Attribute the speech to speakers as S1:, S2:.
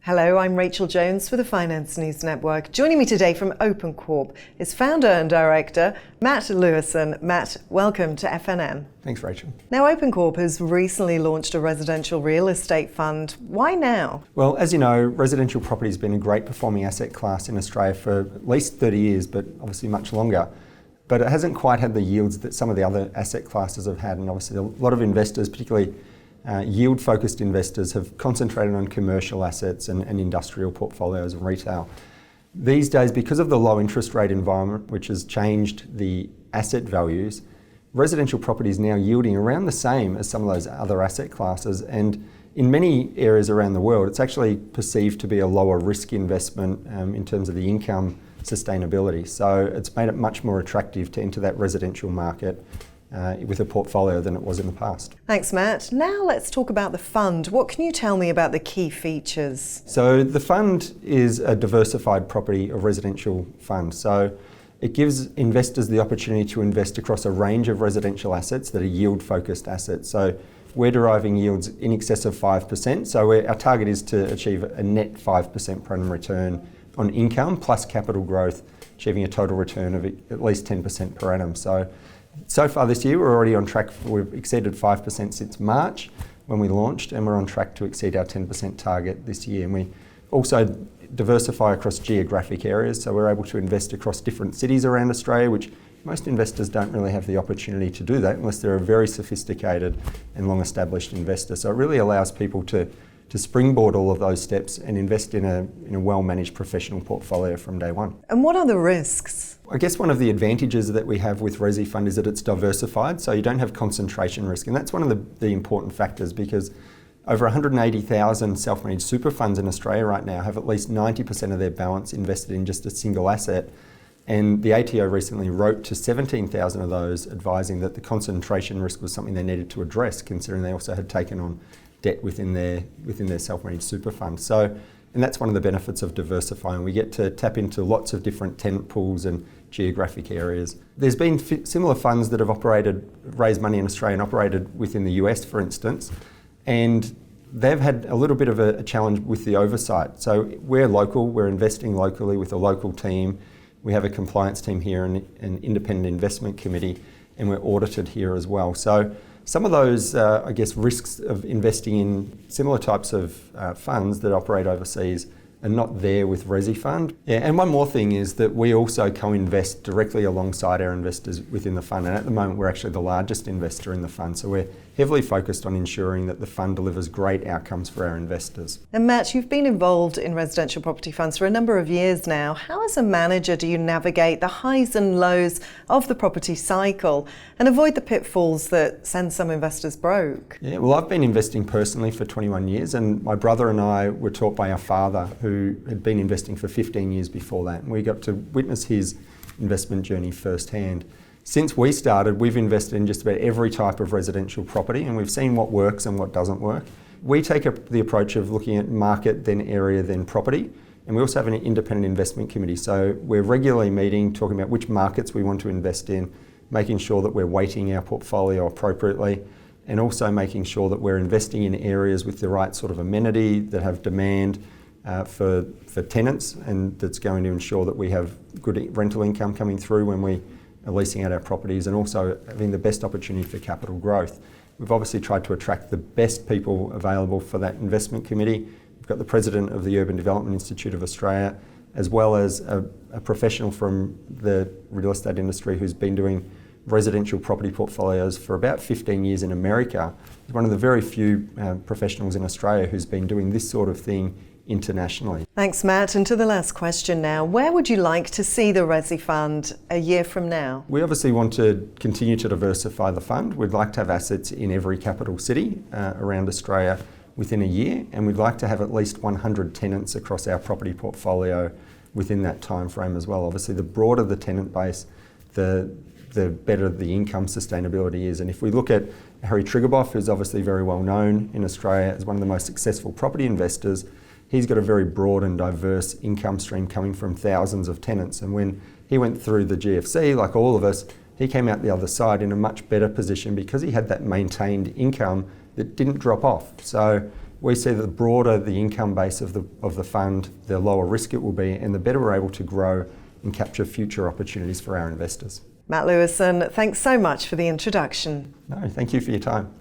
S1: Hello, I'm Rachel Jones for the Finance News Network. Joining me today from OpenCorp is founder and director Matt Lewison. Matt, welcome to FNN.
S2: Thanks, Rachel.
S1: Now, OpenCorp has recently launched a residential real estate fund. Why now?
S2: Well, as you know, residential property has been a great performing asset class in Australia for at least 30 years, but obviously much longer. But it hasn't quite had the yields that some of the other asset classes have had, and obviously a lot of investors, particularly yield-focused investors, have concentrated on commercial assets and industrial portfolios and retail. These days, because of the low interest rate environment, which has changed the asset values, residential property is now yielding around the same as some of those other asset classes, and in many areas around the world, it's actually perceived to be a lower risk investment in terms of the income sustainability. So it's made it much more attractive to enter that residential market with a portfolio than it was in the past.
S1: Thanks, Matt. Now let's talk about the fund. What can you tell me about the key features?
S2: So the fund is a diversified property or residential fund. So it gives investors the opportunity to invest across a range of residential assets that are yield-focused assets. So we're deriving yields in excess of 5%. So our target is to achieve a net 5% per annum return on income plus capital growth, achieving a total return of at least 10% per annum. So far this year, we're already on track. We've exceeded 5% since March when we launched, and we're on track to exceed our 10% target this year. And we also diversify across geographic areas, so we're able to invest across different cities around Australia, which most investors don't really have the opportunity to do that unless they're a very sophisticated and long-established investor. So it really allows people to springboard all of those steps and invest in a well-managed professional portfolio from day one.
S1: And what are the risks?
S2: I guess one of the advantages that we have with ResiFund is that it's diversified, so you don't have concentration risk, and that's one of the important factors, because over 180,000 self-managed super funds in Australia right now have at least 90% of their balance invested in just a single asset, and the ATO recently wrote to 17,000 of those advising that the concentration risk was something they needed to address, considering they also had taken on debt within their self-managed super fund. And that's one of the benefits of diversifying. We get to tap into lots of different tenant pools and geographic areas. There's been similar funds that have raised money in Australia and operated within the US, for instance, and they've had a little bit of a challenge with the oversight. So we're local, we're investing locally with a local team. We have a compliance team here and an independent investment committee, and we're audited here as well. So some of those, risks of investing in similar types of funds that operate overseas are not there with ResiFund. Yeah, and one more thing is that we also co-invest directly alongside our investors within the fund. And at the moment, we're actually the largest investor in the fund. So we're heavily focused on ensuring that the fund delivers great outcomes for our investors.
S1: And Matt, you've been involved in residential property funds for a number of years now. How, as a manager, do you navigate the highs and lows of the property cycle and avoid the pitfalls that send some investors broke?
S2: Yeah, well, I've been investing personally for 21 years, and my brother and I were taught by our father, who had been investing for 15 years before that, and we got to witness his investment journey firsthand. Since we started, we've invested in just about every type of residential property, and we've seen what works and what doesn't work. We take the approach of looking at market, then area, then property, and we also have an independent investment committee. So we're regularly meeting, talking about which markets we want to invest in, making sure that we're weighting our portfolio appropriately, and also making sure that we're investing in areas with the right sort of amenity that have demand for tenants, and that's going to ensure that we have good rental income coming through when we are leasing out our properties, and also having the best opportunity for capital growth. We've obviously tried to attract the best people available for that investment committee. We've got the president of the Urban Development Institute of Australia, as well as a professional from the real estate industry who's been doing residential property portfolios for about 15 years in America. He's one of the very few professionals in Australia who's been doing this sort of thing internationally.
S1: Thanks, Matt. And to the last question now, where would you like to see the ResiFund a year from now?
S2: We obviously want to continue to diversify the fund. We'd like to have assets in every capital city around Australia within a year, and we'd like to have at least 100 tenants across our property portfolio within that time frame as well. Obviously, the broader the tenant base, the better the income sustainability is. And if we look at Harry Triguboff, who's obviously very well known in Australia as one of the most successful property investors, he's got a very broad and diverse income stream coming from thousands of tenants. And when he went through the GFC, like all of us, he came out the other side in a much better position because he had that maintained income that didn't drop off. So we see that the broader the income base of the fund, the lower risk it will be, and the better we're able to grow and capture future opportunities for our investors.
S1: Matt Lewison, thanks so much for the introduction.
S2: No, thank you for your time.